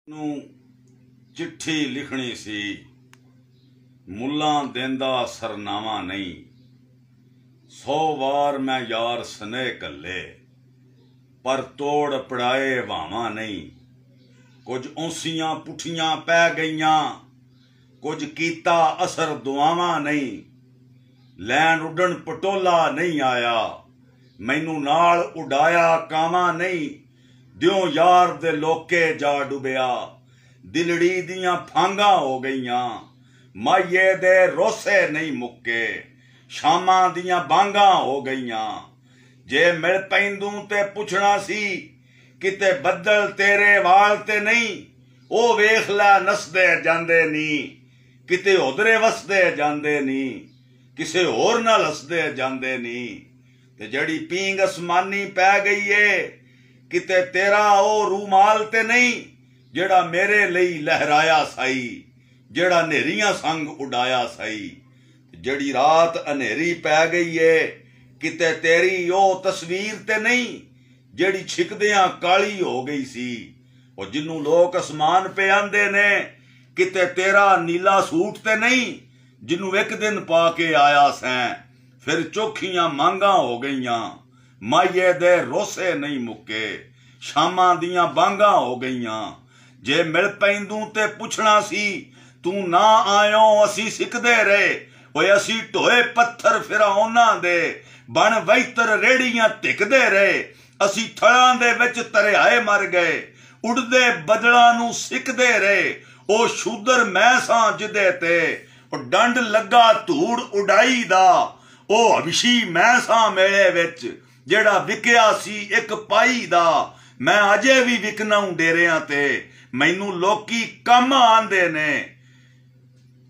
ਨੂੰ चिट्ठी लिखनी सी, मुल्लां देंदा सरनामा नहीं। 100 वार मैं यार स्नेह कल्ले, पर तोड़ पड़ाए वावा नहीं। कुछ औंसियां पुठियां पै गईयां, कुछ कीता असर दुआवां नहीं। लैन उडन पटोला नहीं आया, मैनू नाल उडाया कावां नहीं। दियों यार दे लोके जा डुबिया, दिलड़ी दियां फांगा हो गईयां। माइये दे रोसे नहीं मुक्के, शामां दियां बांगा हो गईयां। जे मिल पैंदू ते पुछना सी, किते बदल तेरे वाल ते नहीं। ओ वेख लै नसदे जांदे नी, किते उधरे वसदे जांदे नी, किसे होर नाल हसदे जांदे नी। ते जड़ी पींग असमानी पै गई है, किते तेरा ओ रूमाल ते नहीं। जेड़ा मेरे लई लहराया साई, जेड़ा नेरियां संग उडाया साई। जड़ी रात अनेरी पै गई है, किते तेरी ओ तस्वीर ते नहीं। जेड़ी छिकदियां काली हो गई सी, और जिन्नू लोग आसमान पे आंदे ने, किते तेरा नीला सूट ते नहीं। जिन्नू एक दिन पा के आया सैं, फिर चोखियां मांगा हो गईयां। माइये दे रोसे नहीं मुक्के, शामां दियां बांगा हो गईयां। जे मिल पैंदू ते पुछना सी, तू ना आयो असी सिकदे रहे। ओए असी ढोए पत्थर फिरौना दे, बन वैतर रेड़ियां धिकदे रहे। असी थड़ां दे विच तरियाए मर गए, उड़दे बदलां नू सिकदे रहे। ओ शूदर मैं सां जिदे ते, ओ डंड लगा धूड़ उडाई दा। ओ हबशी मैं सां मेले विच, जेड़ा विकिया सी एक पाई दा। मैं अजे भी विकना डेरियां ते, मैनू लोकी कम आंदे ने।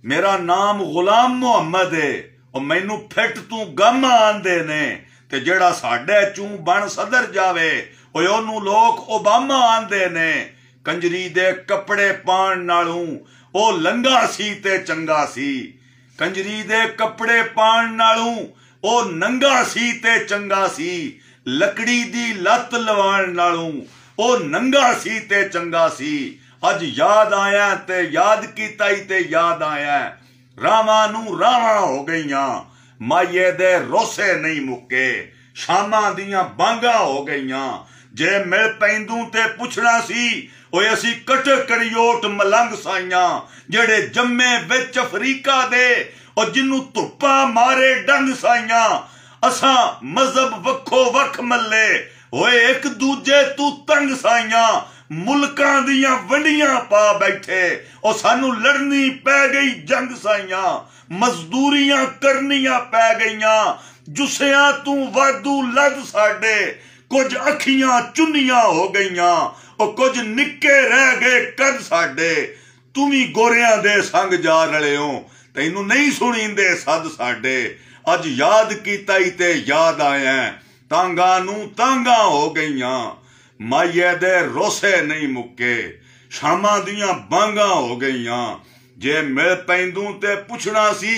मेरा नाम गुलाम मुहम्मद है, और मैनू फिट तू गम आंदे ने। ते जेड़ा साडे चूं बन सदर जावे, ओनू लोग ओबामा आंदे ने। कंजरी दे कपड़े पाण नालों ओ लंगा सी ते चंगा सी। कंजरी दे कपड़े पाण नालों ओ नंगा सी ते चंगा सी। लकड़ी दी लत लवाण नालों ओ नंगा सी ते चंगा सी। अज याद आया ते याद कीता ही ते याद आया। रावां नू रावां हो गईयां, माइये दे रोसे नहीं मुक्के, शामां दियां बांगा हो गईयां। जे मिल पैंदू ते पुछना सी, ओए असी कट करियोट मलंग साइयां। जेड़े जम्मे विच अफरीका दे, और जिन्नू धुप्पा मारे डंग साइयां। असां मजहब वखो वख मल्ले, होए एक दूजे तू तंग साइयां। मुल्कां दियां वंडियां पा बैठे, और सानू लड़नी पै गई जंग साइयां। मजदूरियां करनियां पै गईयां, जुसियां तू वादू लद साडे। कुछ अखियां चुनियां हो गईयां, और कुछ निक्के रह गए कद साडे। तू भी गोरियां दे संग जा रले हो, तैनू नहीं सुनींदे सद साडे। अज याद कीता ही ते याद आया, तांगा नू तांगा हो गईयां। माइये दे रोसे नहीं मुक्के, शामां दियां बांगा हो गईयां। जे मिल पैंदू ते पुछना सी,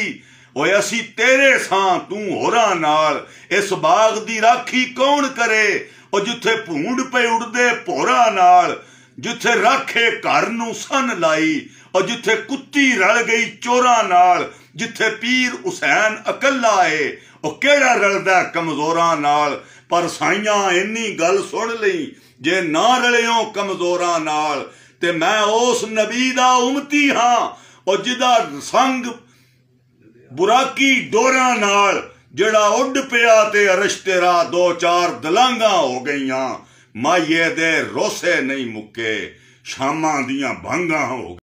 ओए असी तेरे सां तू होरां नाल। इस बाग दी राखी कौन करे, ओ जिथे भूंड पे उड़दे भोरा नाल। जिथे राखे घर नू सन लाई, और जिथे कुत्ती रल गई चोरां नाल। जिथे पीर हुसैन अकला है, ओ केड़ा रलदा कमजोरां नाल। पर साइयां इन्नी गल सुन लई, जे ना रलियो कमजोरां नाल, ते मैं उस नबी दा उम्मती हां, और जिदा संग बुराकी डोरां नाल। जेड़ा उड पिया ते अरश तेरा, 2-4 दलांगा हो गईयां। माइये दे रोसे नहीं मुक्के, शामां दियां भांगा हो